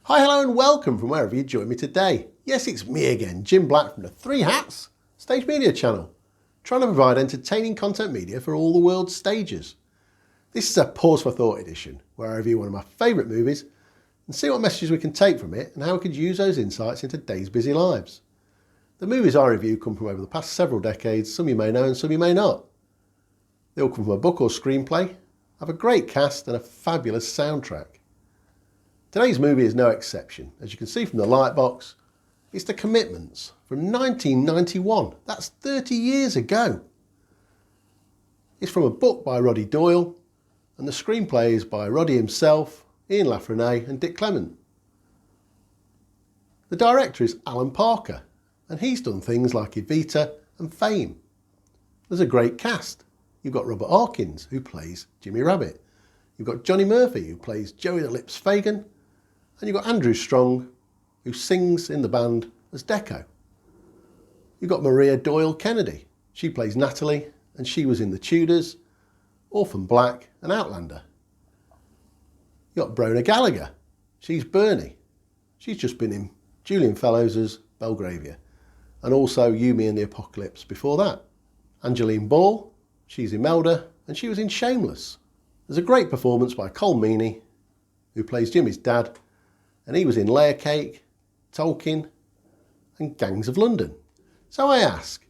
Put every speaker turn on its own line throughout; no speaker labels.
Hi, hello and welcome from wherever you join me today. Yes, it's me again, Jim Black from the Three Hats Stage Media channel, trying to provide entertaining content media for all the world's stages. This is a Pause for Thought edition, where I review one of my favourite movies and see what messages we can take from it and how we could use those insights in today's busy lives. The movies I review come from over the past several decades, some you may know and some you may not. They all come from a book or screenplay, have a great cast and a fabulous soundtrack. Today's movie is no exception. As you can see from the lightbox, it's The Commitments from 1991. That's 30 years ago. It's from a book by Roddy Doyle, and the screenplay is by Roddy himself, Ian Lafreniere and Dick Clement. The director is Alan Parker, and he's done things like Evita and Fame. There's a great cast. You've got Robert Harkins, who plays Jimmy Rabbit. You've got Johnny Murphy, who plays Joey the Lips Fagan. And you've got Andrew Strong, who sings in the band as Deco. You've got Maria Doyle Kennedy. She plays Natalie, and she was in The Tudors, Orphan Black and Outlander. You've got Brona Gallagher. She's Bernie. She's just been in Julian Fellowes' Belgravia, and also Yumi and the Apocalypse before that. Angeline Ball, she's Imelda, and she was in Shameless. There's a great performance by Cole Meany, who plays Jimmy's dad, and he was in Layer Cake, Tolkien and Gangs of London. So I ask,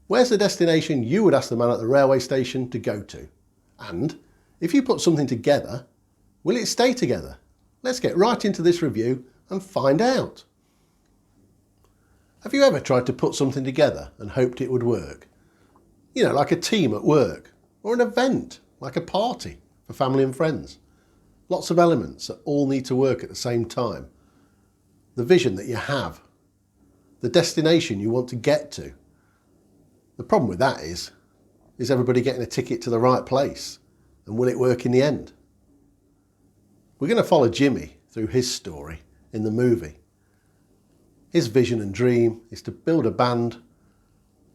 where's the destination you would ask the man at the railway station to go to? And if you put something together, will it stay together? Let's get right into this review and find out. Have you ever tried to put something together and hoped it would work? You know, like a team at work, or an event, like a party for family and friends. Lots of elements that all need to work at the same time. The vision that you have, the destination you want to get to. The problem with that is everybody getting a ticket to the right place? And will it work in the end? We're going to follow Jimmy through his story in the movie. His vision and dream is to build a band,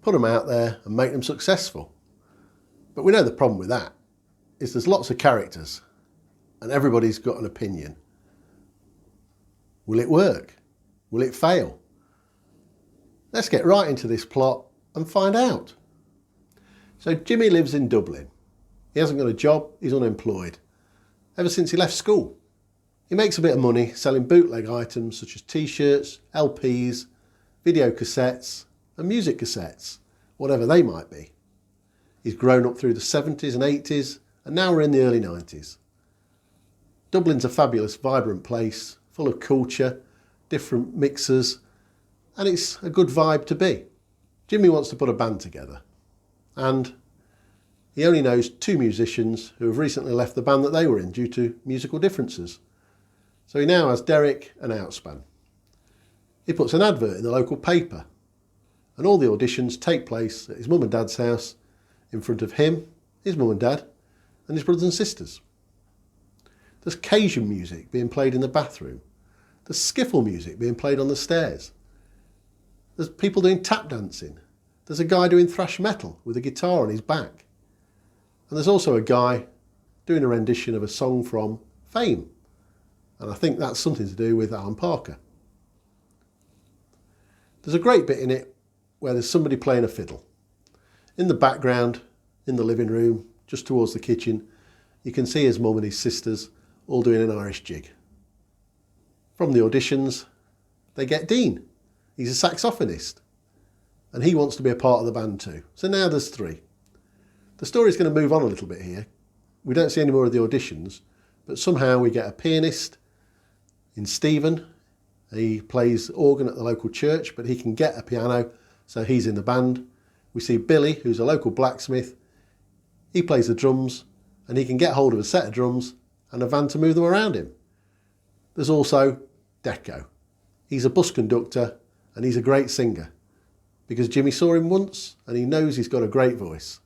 put them out there and make them successful. But we know the problem with that is there's lots of characters and everybody's got an opinion. Will it work? Will it fail? Let's get right into this plot and find out. So Jimmy lives in Dublin. He hasn't got a job, he's unemployed. Ever since he left school. He makes a bit of money selling bootleg items such as t-shirts, LPs, video cassettes and music cassettes, whatever they might be. He's grown up through the 70s and 80s and now we're in the early 90s. Dublin's a fabulous, vibrant place, full of culture, different mixers, and it's a good vibe to be. Jimmy wants to put a band together, and he only knows two musicians who have recently left the band that they were in due to musical differences. So he now has Derek and Outspan. He puts an advert in the local paper, and all the auditions take place at his mum and dad's house in front of him, his mum and dad, and his brothers and sisters. There's Cajun music being played in the bathroom. There's skiffle music being played on the stairs. There's people doing tap dancing. There's a guy doing thrash metal with a guitar on his back. And there's also a guy doing a rendition of a song from Fame. And I think that's something to do with Alan Parker. There's a great bit in it where there's somebody playing a fiddle. In the background, in the living room, just towards the kitchen, you can see his mum and his sisters all doing an Irish jig. From the auditions, they get Dean. He's a saxophonist, and he wants to be a part of the band too. So now there's three. The story's going to move on a little bit here. We don't see any more of the auditions, but somehow we get a pianist in Stephen. He plays organ at the local church, but he can get a piano, so he's in the band. We see Billy, who's a local blacksmith. He plays the drums, and he can get hold of a set of drums and a van to move them around him. There's also Deco. He's a bus conductor and he's a great singer because Jimmy saw him once and he knows he's got a great voice.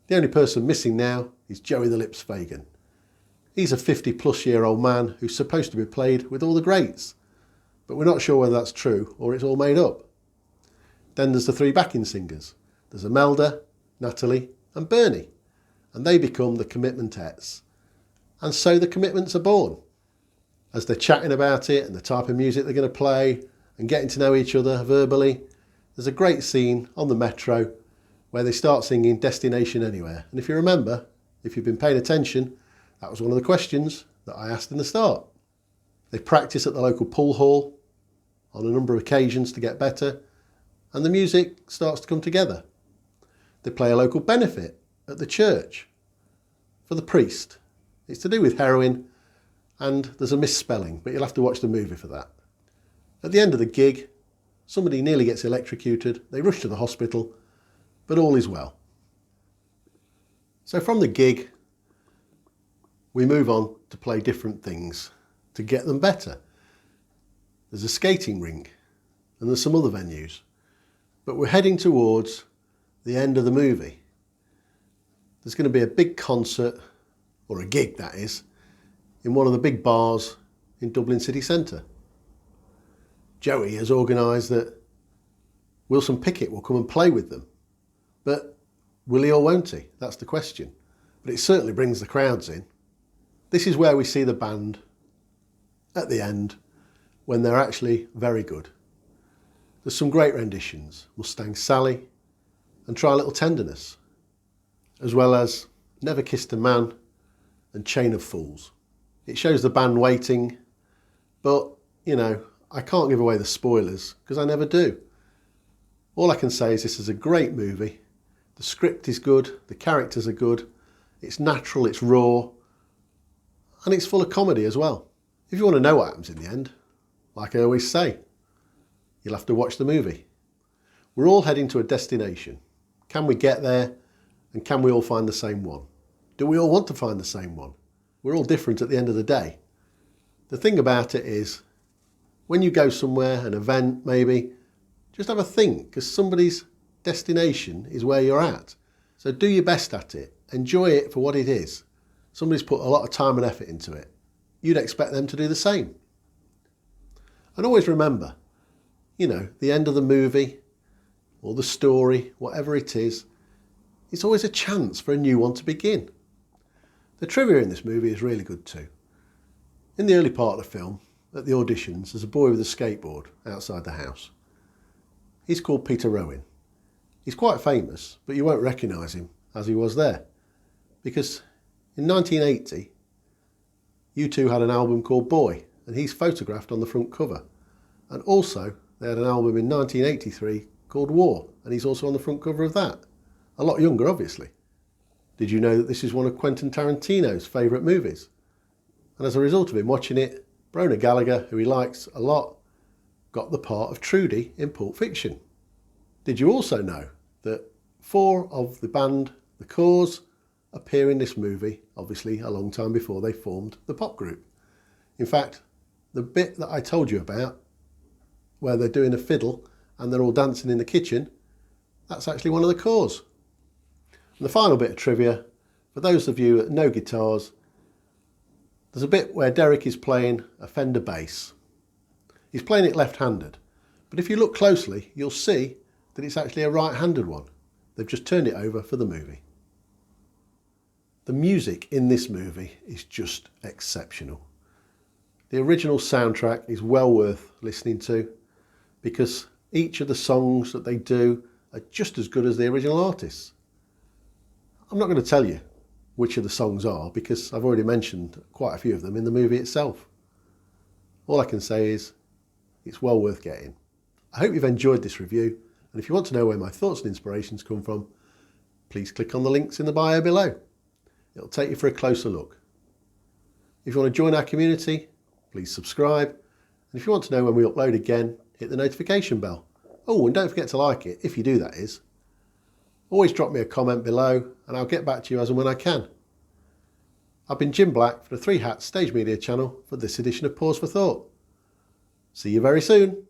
The only person missing now is Joey the Lips Fagan. He's a 50-plus-year-old man who's supposed to be played with all the greats, but we're not sure whether that's true or it's all made up. Then there's the three backing singers. There's Imelda, Natalie and Bernie, and they become the Commitmentettes. And so the Commitments are born. as they're chatting about it and the type of music they're going to play and getting to know each other verbally. There's a great scene on the metro where they start singing Destination Anywhere. And if you remember, if you've been paying attention, that was one of the questions that I asked in the start. They practice at the local pool hall on a number of occasions to get better, and the music starts to come together. They play a local benefit at the church for the priest. It's to do with heroin, and there's a misspelling, but you'll have to watch the movie for that. At the end of the gig, somebody nearly gets electrocuted. They rush to the hospital, but all is well. So from the gig, we move on to play different things to get them better. There's a skating rink and there's some other venues, but we're heading towards the end of the movie. There's going to be a big concert, or a gig that is, in one of the big bars in Dublin city centre. Joey has organised that Wilson Pickett will come and play with them, but will he or won't he? That's the question. But it certainly brings the crowds in. This is where we see the band at the end, when they're actually very good. There's some great renditions, Mustang Sally and Try a Little Tenderness, as well as Never Kissed a Man and Chain of Fools. It shows the band waiting, but, you know, I can't give away the spoilers because I never do. All I can say is this is a great movie. The script is good, the characters are good, it's natural, it's raw, and it's full of comedy as well. If you want to know what happens in the end, like I always say, you'll have to watch the movie. We're all heading to a destination. Can we get there? And can we all find the same one? Do we all want to find the same one? We're all different at the end of the day. The thing about it is, when you go somewhere, an event maybe, just have a think, because somebody's destination is where you're at. So do your best at it. Enjoy it for what it is. Somebody's put a lot of time and effort into it. You'd expect them to do the same. And always remember, you know, the end of the movie or the story, whatever it is, it's always a chance for a new one to begin. The trivia in this movie is really good too. In the early part of the film, at the auditions, there's a boy with a skateboard outside the house. He's called Peter Rowan. He's quite famous, but you won't recognise him as he was there. Because in 1980, U2 had an album called Boy, and he's photographed on the front cover. And also, they had an album in 1983 called War, and he's also on the front cover of that. A lot younger, obviously. Did you know that this is one of Quentin Tarantino's favourite movies? And as a result of him watching it, Brona Gallagher, who he likes a lot, got the part of Trudy in Pulp Fiction. Did you also know that 4 of the band, The Cause, appear in this movie, obviously a long time before they formed the pop group? In fact, the bit that I told you about, where they're doing a fiddle and they're all dancing in the kitchen, that's actually one of The Cause. And the final bit of trivia, for those of you that know guitars, there's a bit where Derek is playing a Fender bass. He's playing it left-handed, but if you look closely, you'll see that it's actually a right-handed one. They've just turned it over for the movie. The music in this movie is just exceptional. The original soundtrack is well worth listening to because each of the songs that they do are just as good as the original artists. I'm not going to tell you which of the songs are because I've already mentioned quite a few of them in the movie itself. All I can say is it's well worth getting. I hope you've enjoyed this review, and if you want to know where my thoughts and inspirations come from, please click on the links in the bio below. It'll take you for a closer look. If you want to join our community, please subscribe, and if you want to know when we upload again, hit the notification bell. Oh, and don't forget to like it, if you do that is. Always drop me a comment below and I'll get back to you as and when I can. I've been Jim Black for the Three Hats Stage Media channel for this edition of Pause for Thought. See you very soon.